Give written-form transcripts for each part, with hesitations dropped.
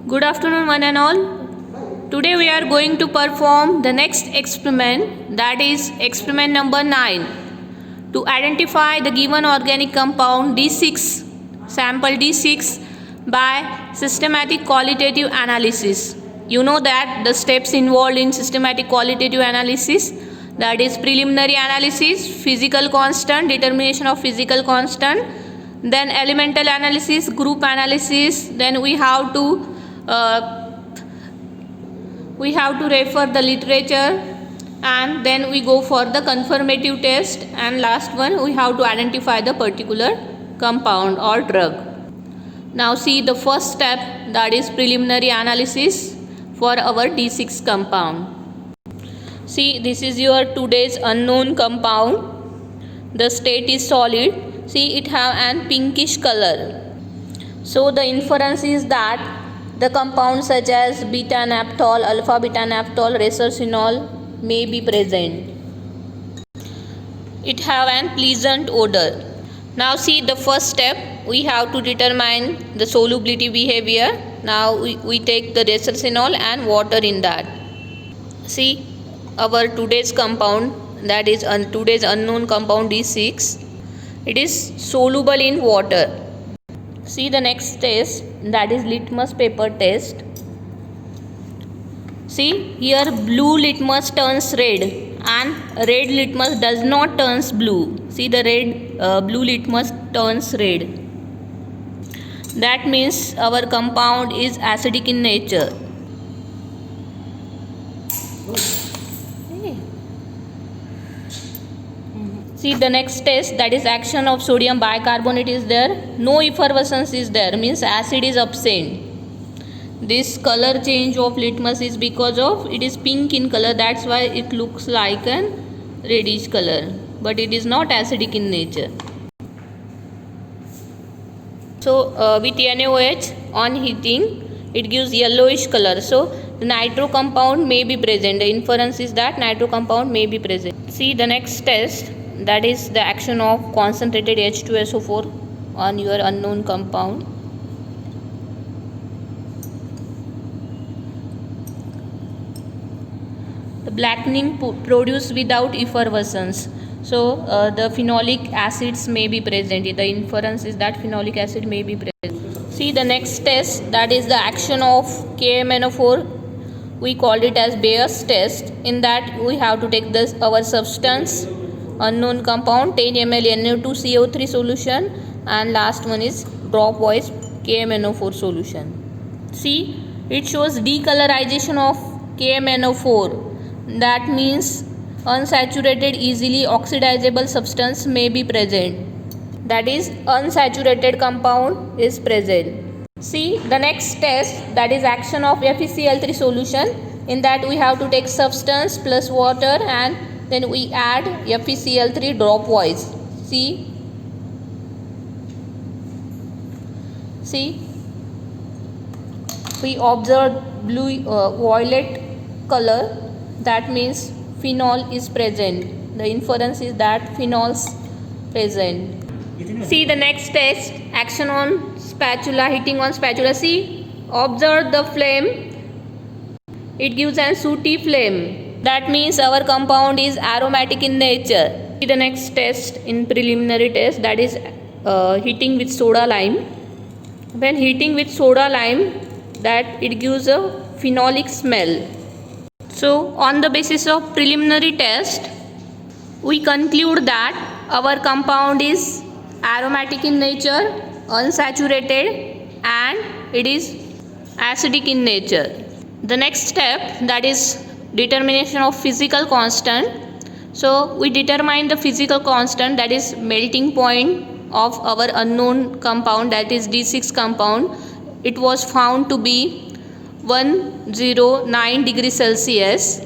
Good afternoon, one and all. Today we are going to perform the next experiment, that is experiment number 9, to identify the given organic compound D6, sample D6 by systematic qualitative analysis. You know that the steps involved in systematic qualitative analysis, that is preliminary analysis, physical constant, determination of physical constant, then elemental analysis, group analysis, then we have to refer the literature, and then we go for the confirmative test, and last one we have to identify the particular compound or drug. Now see the first step, that is preliminary analysis for our D6 compound. See, this is your today's unknown compound. The state is solid. See, it have an pinkish color. So the inference is that the compounds such as beta-naphthol, alpha-beta-naphthol, racercinol may be present. It have an pleasant odor. Now see the first step, we have to determine the solubility behavior. Now we take the racercinol and water in that. See, our today's compound, that is today's unknown compound D6, it is soluble in water. See the next test, that is litmus paper test. See, here blue litmus turns red and red litmus does not turns blue. See, the blue litmus turns red. That means our compound is acidic in nature. See the next test, that is action of sodium bicarbonate is there. No effervescence is there, means acid is absent. This color change of litmus is because of it is pink in color, that's why it looks like an reddish color, but it is not acidic in nature. So with NaOH on heating, it gives yellowish color. So the nitro compound may be present. The inference is that nitro compound may be present. See the next test, that is the action of concentrated H2SO4 on your unknown compound. The blackening produced without effervescence. So the phenolic acids may be present. The inference is that phenolic acid may be present. See the next test, that is the action of KMNO4. We called it as Bayes test. In that we have to take this our substance, unknown compound, 10 ml NO2CO3 solution, and last one is drop-wise KMNO4 solution. See, it shows decolorization of KMNO4. That means unsaturated easily oxidizable substance may be present. That is unsaturated compound is present. See the next test, that is action of FeCl3 solution. In that we have to take substance plus water and then we add FeCl3 drop-wise. See, we observe blue violet color. That means phenol is present. The inference is that phenols present. See the next test, action on spatula, heating on spatula. See, observe the flame. It gives an sooty flame. That means our compound is aromatic in nature. See the next test in preliminary test, that is heating with soda lime. When heating with soda lime, that it gives a phenolic smell. So on the basis of preliminary test, we conclude that our compound is aromatic in nature, unsaturated, and it is acidic in nature. The next step, that is determination of physical constant. So we determine the physical constant, that is melting point of our unknown compound, that is D6 compound. It was found to be 109 degrees Celsius.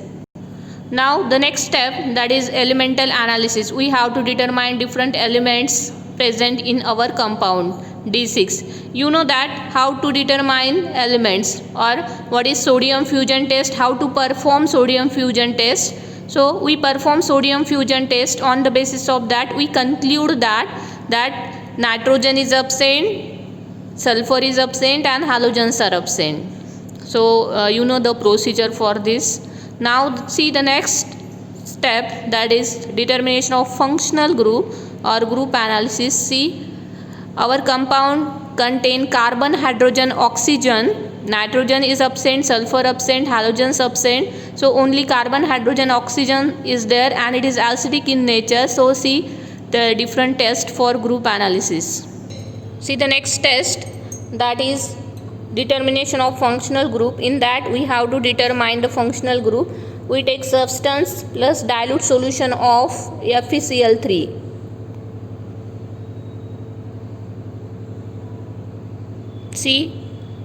Now the next step, that is elemental analysis. We have to determine different elements present in our compound D6. You know that how to determine elements, or what is sodium fusion test, how to perform sodium fusion test. So we perform sodium fusion test. On the basis of that we conclude that nitrogen is absent, sulfur is absent and halogens are absent. So you know the procedure for this. Now see the next step, that is determination of functional group or group analysis. See, our compound contain carbon, hydrogen, oxygen. Nitrogen is absent, sulfur absent, halogens absent. So only carbon, hydrogen, oxygen is there, and it is acidic in nature. So see the different test for group analysis. See the next test, that is determination of functional group. In that we have to determine the functional group. We take substance plus dilute solution of FeCl3. See,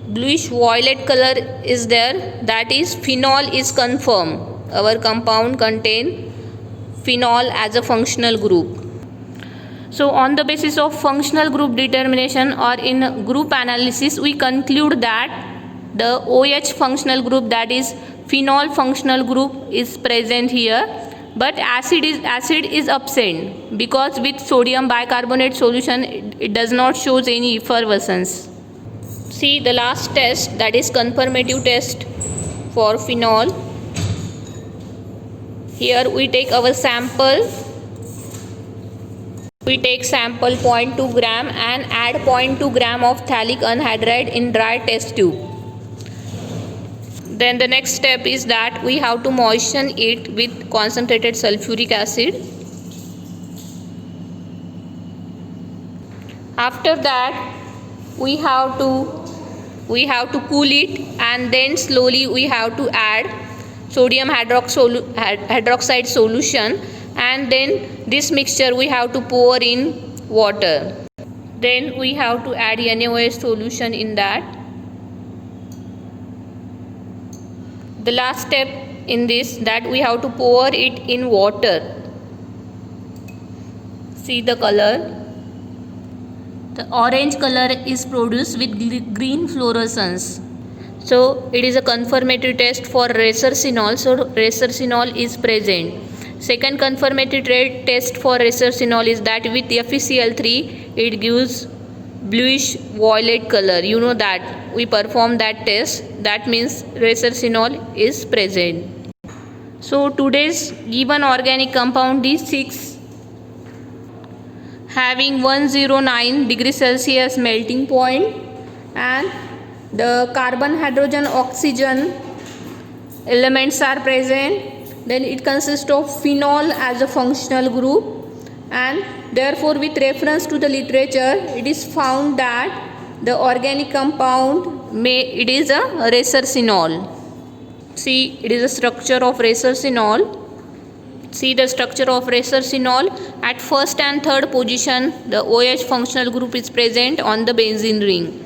bluish violet color is there, that is phenol is confirmed. Our compound contain phenol as a functional group. So on the basis of functional group determination or in group analysis, we conclude that the OH functional group, that is phenol functional group, is present here, but acid is absent, because with sodium bicarbonate solution it does not shows any effervescence. See the last test, that is confirmative test for phenol. Here we take our sample. We take sample 0.2 gram and add 0.2 gram of phthalic anhydride in dry test tube. Then the next step is that we have to moisten it with concentrated sulfuric acid. After that we have to cool it, and then slowly we have to add sodium hydroxide solution, and then this mixture we have to pour in water. Then we have to add NaOH solution in that. The last step in this, that we have to pour it in water. See the color. The orange color is produced with green fluorescence. So it is a confirmatory test for resorcinol. So resorcinol is present. Second confirmatory test for resorcinol is that with FeCl3 it gives bluish violet color. You know that we perform that test. That means resorcinol is present. So today's given organic compound is 6, having 109 degrees Celsius melting point, and the carbon, hydrogen, oxygen elements are present. Then it consists of phenol as a functional group, and therefore with reference to the literature it is found that the organic compound it is a resorcinol. See, it is a structure of resorcinol. See the structure of resorcinol. At first and third position the OH functional group is present on the benzene ring.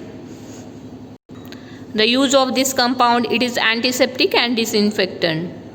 The use of this compound, it is antiseptic and disinfectant.